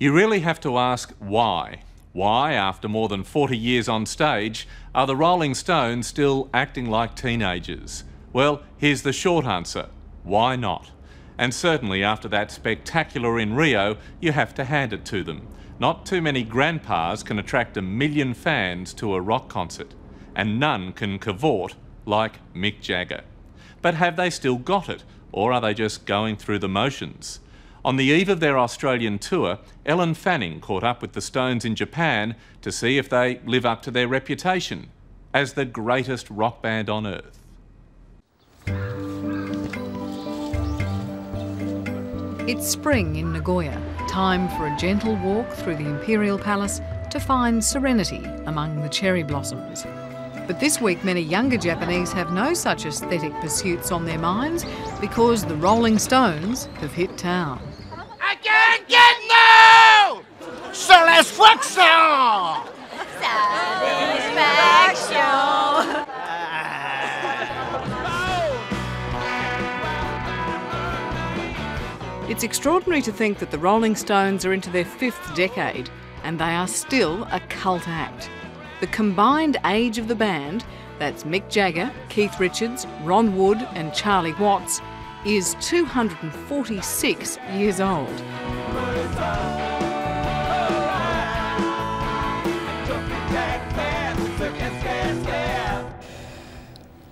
You really have to ask why. Why, after more than 40 years on stage, are the Rolling Stones still acting like teenagers? Well, here's the short answer. Why not? And certainly after that spectacular in Rio, you have to hand it to them. Not too many grandpas can attract 1 million fans to a rock concert, and none can cavort like Mick Jagger. But have they still got it, or are they just going through the motions? On the eve of their Australian tour, Ellen Fanning caught up with the Stones in Japan to see if they live up to their reputation as the greatest rock band on earth. It's spring in Nagoya, time for a gentle walk through the Imperial Palace to find serenity among the cherry blossoms. But this week many younger Japanese have no such aesthetic pursuits on their minds because the Rolling Stones have hit town. I can't get no satisfaction! It's extraordinary to think that the Rolling Stones are into their 5th decade and they are still a cult act. The combined age of the band, that's Mick Jagger, Keith Richards, Ron Wood and Charlie Watts, is 246 years old.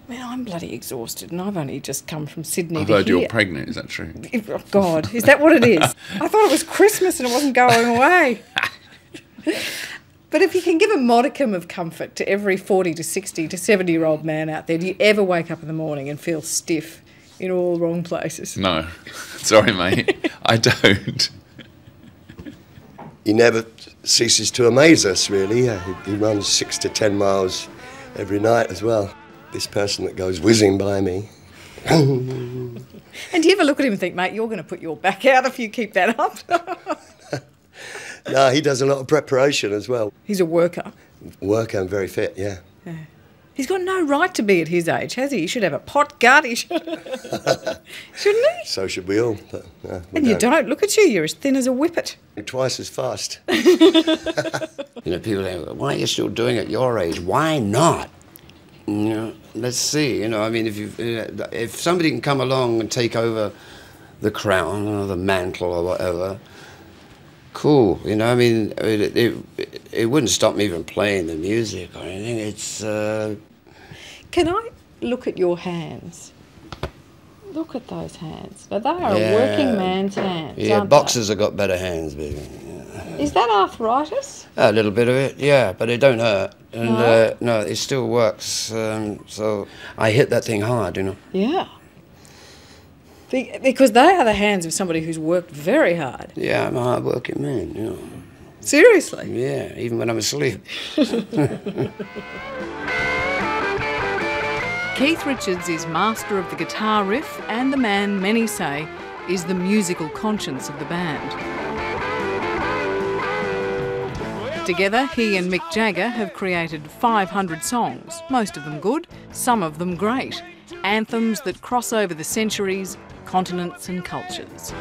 Man, I'm bloody exhausted and I've only just come from Sydney I've to heard here. you're pregnant, is that true? Oh God, is that what it is? I thought it was Christmas and it wasn't going away. But if you can give a modicum of comfort to every 40 to 60 to 70-year-old man out there, do you ever wake up in the morning and feel stiff in all wrong places? No. Sorry, mate. I don't. He never ceases to amaze us, really. He runs 6 to 10 miles every night as well. This person that goes whizzing by me. And do you ever look at him and think, mate, you're going to put your back out if you keep that up? No, he does a lot of preparation as well. He's a worker. Worker and very fit, yeah. He's got no right to be at his age, has he? He should have a pot gut. He should... Shouldn't he? So should we all. But, we and you don't. Look at you. You're as thin as a whippet. You're twice as fast. You know, people say, why are you still doing it at your age? Why not? You know, let's see. You know, I mean, if somebody can come along and take over the crown or the mantle or whatever, cool. You know, I mean, it wouldn't stop me from playing the music or anything. It's. Can I look at your hands? Look at those hands. Now, they are a working man's hands. Yeah, aren't boxers have got better hands, baby. Yeah. Is that arthritis? A little bit of it, yeah, but it don't hurt. And No? no, it still works. So I hit that thing hard, you know. Yeah. Because they are the hands of somebody who's worked very hard. Yeah, I'm a hard-working man, you know. Seriously? Yeah, even when I'm asleep. Keith Richards is master of the guitar riff and the man many say is the musical conscience of the band. Together, he and Mick Jagger have created 500 songs, most of them good, some of them great. Anthems that cross over the centuries, continents and cultures.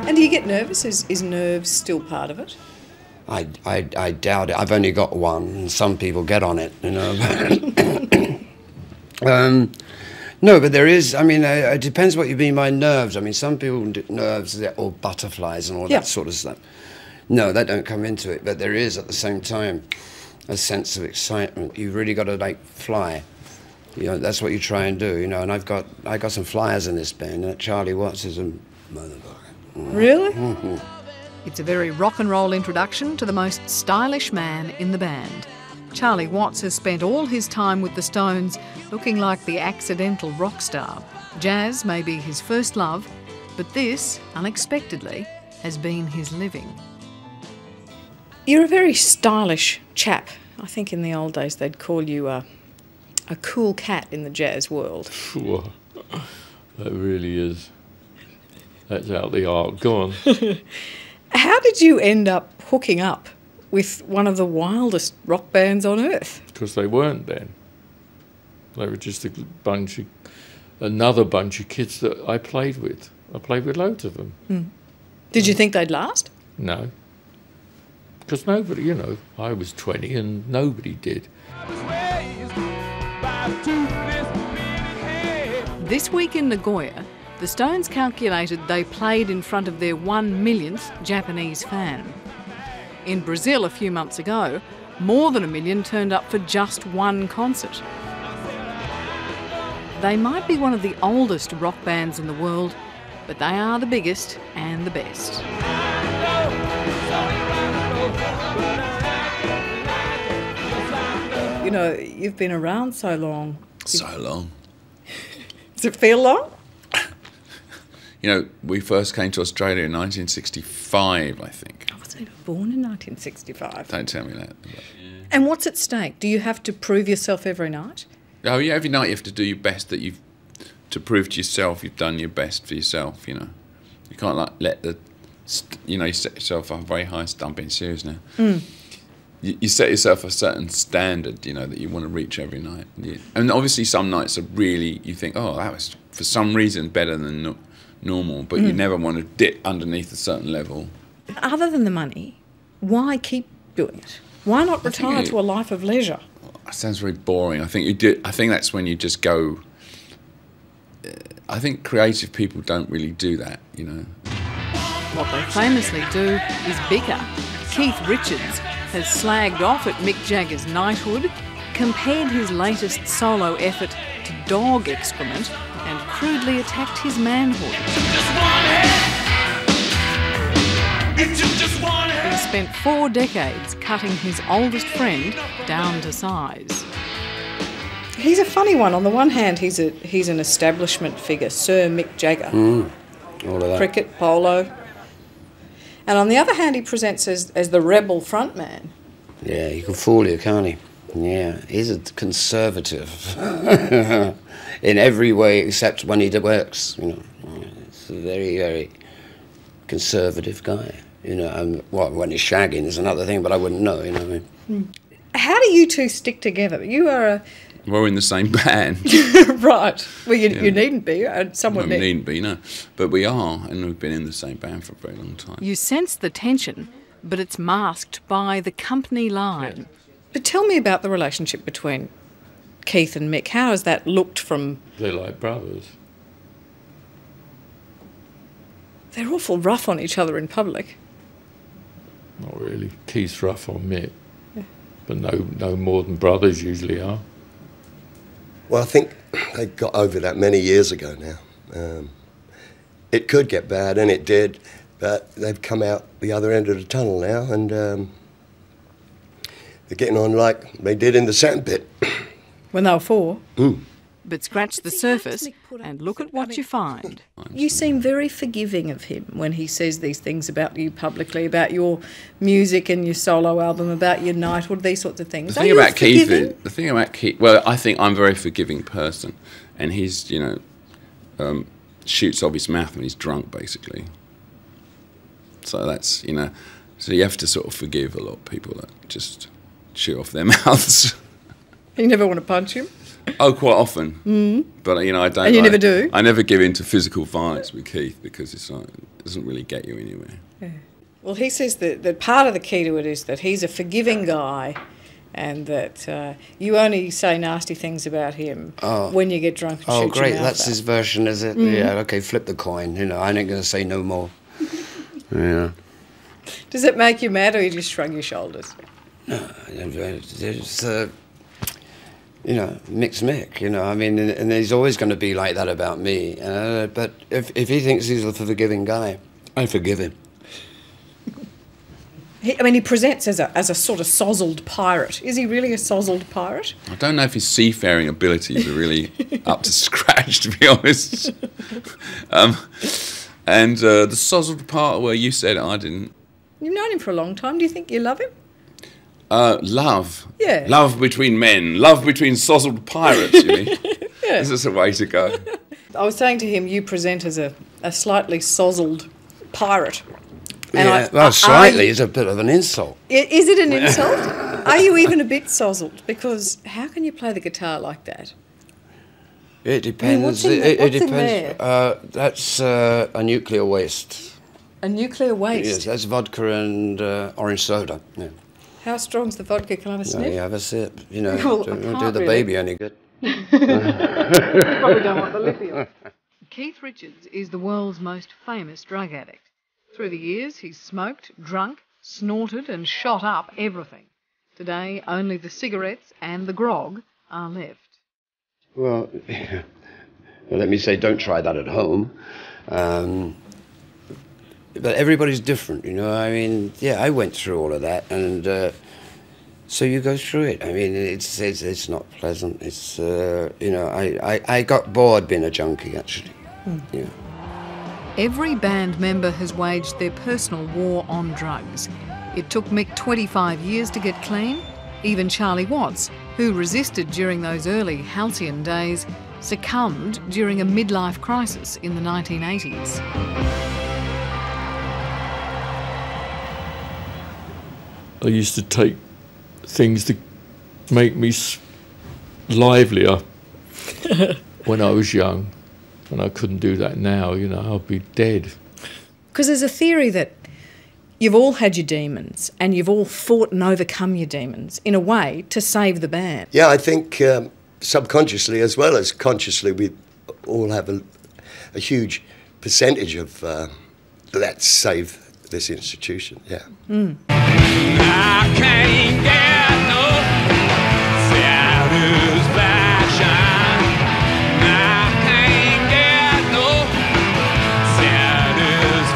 And do you get nervous? Is nerves still part of it? I doubt it. I've only got one, and some people get on it, you know. No, but there is, I mean, it depends what you mean by nerves. I mean, some people, nerves, they're all butterflies and all that sort of stuff. No, that don't come into it, but there is, at the same time, a sense of excitement. You've really got to, like, fly. You know, that's what you try and do, you know, and I got some flyers in this band, and Charlie Watts is a motherfucker. Really? Mm-hmm. It's a very rock and roll introduction to the most stylish man in the band. Charlie Watts has spent all his time with the Stones looking like the accidental rock star. Jazz may be his first love, but this, unexpectedly, has been his living. You're a very stylish chap. I think in the old days they'd call you a cool cat in the jazz world. Well, that really is. That's out the art. Go on. How did you end up hooking up with one of the wildest rock bands on earth? Because they weren't then. They were just another bunch of kids that I played with. I played with loads of them. Did you think they'd last? No. Because nobody, you know, I was 20 and nobody did. This week in Nagoya, the Stones calculated they played in front of their 1 millionth Japanese fan. In Brazil a few months ago, more than 1 million turned up for just one concert. They might be one of the oldest rock bands in the world, but they are the biggest and the best. You know, you've been around so long. So long. Does it feel long? You know, we first came to Australia in 1965, I think. I wasn't even born in 1965. Don't tell me that. And what's at stake? Do you have to prove yourself every night? Oh yeah, every night you have to do your best to prove to yourself you've done your best for yourself. You know, you can't like let you set yourself a very high stump in serious now. You set yourself a certain standard, you know, that you want to reach every night. And obviously some nights are really, you think, oh, that was for some reason better than normal, but you never want to dip underneath a certain level. Other than the money, why keep doing it? Why not retire to a life of leisure? That sounds very boring. I think you do. I think that's when you just go. I think creative people don't really do that, you know. What they famously do is bicker. Keith Richards has slagged off at Mick Jagger's knighthood, compared his latest solo effort to dog excrement, and crudely attacked his manhood. He spent 4 decades cutting his oldest friend down to size. He's a funny one. On the one hand, he's an establishment figure, Sir Mick Jagger. All of that. Cricket, polo. And on the other hand, he presents as the rebel frontman. Yeah, he can fool you, can't he? Yeah, he's a conservative in every way except when he works. You know, it's a very, very conservative guy. You know, when he's shagging is another thing, but I wouldn't know. You know what I mean? How do you two stick together? You are We're in the same band. right. Well, you needn't be. Someone We needn't be, no. But we are, and we've been in the same band for a very long time. You sense the tension, but it's masked by the company line. But tell me about the relationship between Keith and Mick. How has that looked from... They're like brothers. They're awful rough on each other in public. Not really. Keith's rough on Mick. Yeah. But no more than brothers usually are. Well, I think they got over that many years ago now. It could get bad, and it did, but they've come out the other end of the tunnel now, and they're getting on like they did in the sandpit. When they were 4? But scratch the surface and look at what you find. You seem very forgiving of him when he says these things about you publicly, about your music and your solo album, about your knighthood, these sorts of things. The thing about Keith, well, I think I'm a very forgiving person, and he's, you know, shoots off his mouth when he's drunk, basically. So that's, you know, so you have to sort of forgive a lot of people that just shoot off their mouths. You never want to punch him? Oh, quite often. But, you know, I don't... And you never do? I never give in to physical violence with Keith because it doesn't really get you anywhere. Yeah. Well, he says that part of the key to it is that he's a forgiving guy and that you only say nasty things about him when you get drunk and shoot your great, mouth that's out. his version, is it? Yeah, okay, flip the coin. You know, I ain't going to say no more. Yeah. Does it make you mad or you just shrug your shoulders? No, it's... you know, Mick's Mick, you know, I mean, and he's always going to be like that about me. But if he thinks he's a forgiving guy, I forgive him. He presents as a sort of sozzled pirate. Is he really a sozzled pirate? I don't know if his seafaring abilities are really up to scratch, to be honest. And the sozzled part where you said it, I didn't. You've known him for a long time. Do you think you love him? Love. Yeah. Love between men. Love between sozzled pirates, you mean? Yeah. This is a way to go. I was saying to him, you present as a slightly sozzled pirate. And well, slightly is a bit of an insult. Is it an insult? Are you even a bit sozzled? Because how can you play the guitar like that? It depends. what's in it what's in depends. there? That's a nuclear waste. A nuclear waste? Yes, that's vodka and orange soda. Yeah. How strong's the vodka? Can I have a No, sniff? you have a sip. You know, Well, I don't can't do the really. baby any good. Probably don't want the lithium. Keith Richards is the world's most famous drug addict. Through the years, he's smoked, drunk, snorted and shot up everything. Today, only the cigarettes and the grog are left. Well, let me say, don't try that at home. But everybody's different, you know. I mean, yeah, I went through all of that, and so you go through it. I mean, it's not pleasant. It's you know, I got bored being a junkie, actually. Yeah. Every band member has waged their personal war on drugs. It took Mick 25 years to get clean. Even Charlie Watts, who resisted during those early halcyon days, succumbed during a midlife crisis in the 1980s. I used to take things to make me livelier when I was young, and I couldn't do that now. You know, I'd be dead. Because there's a theory that you've all had your demons and you've all fought and overcome your demons in a way to save the band. Yeah, I think subconsciously as well as consciously we all have a huge percentage of let's save this institution, yeah. I can't get no satisfaction. I can't get no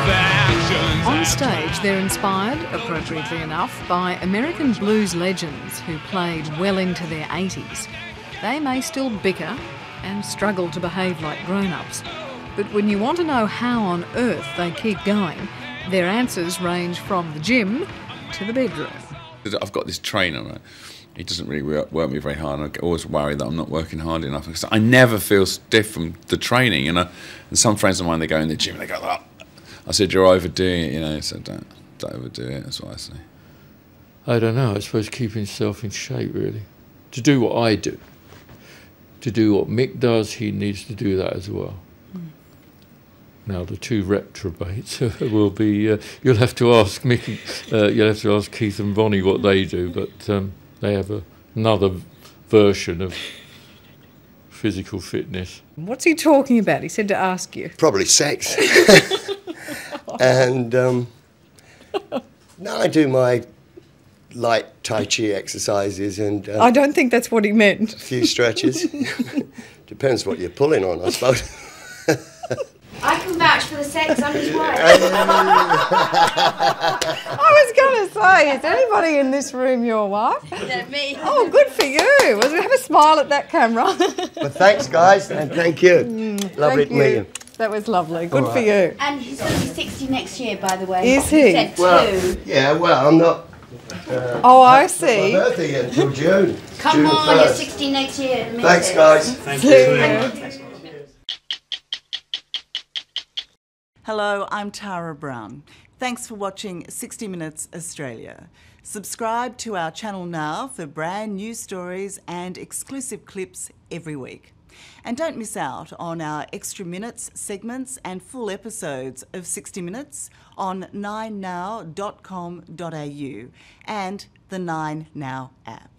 satisfaction. On stage, they're inspired, appropriately enough, by American blues legends who played well into their 80s. They may still bicker and struggle to behave like grown-ups, but when you want to know how on earth they keep going, their answers range from the gym to the bedroom. I've got this trainer, right? He doesn't really work me very hard, and I always worry that I'm not working hard enough, because I never feel stiff from the training, you know. And some friends of mine, they go in the gym and they go, oh. I said, you're overdoing it, you know. So don't overdo it, that's what I say. I don't know, I suppose keeping yourself in shape, really. To do what I do, to do what Mick does, he needs to do that as well. Now, the two reprobates will be, you'll have to ask Mick, you'll have to ask Keith and Bonnie what they do, but they have another version of physical fitness. What's he talking about? He said to ask you. Probably sex. And no, I do my light Tai Chi exercises and I don't think that's what he meant. a few stretches. Depends what you're pulling on, I suppose. I can vouch for the sex, I'm his wife. I was going to say, is anybody in this room your wife? Yeah, me. Oh, good for you. Have a smile at that camera. But thanks, guys, and thank you. Lovely to meet you. That was lovely. Good for you. And he's going to be 60 next year, by the way. Is he? Said Well, 2. yeah, well, I'm not. Oh, I see. My birthday until June. Come June on, you're 1st. 60 next year. Thanks, guys. Hello, I'm Tara Brown. Thanks for watching 60 Minutes Australia. Subscribe to our channel now for brand new stories and exclusive clips every week. And don't miss out on our extra minutes, segments and full episodes of 60 Minutes on 9now.com.au and the 9Now app.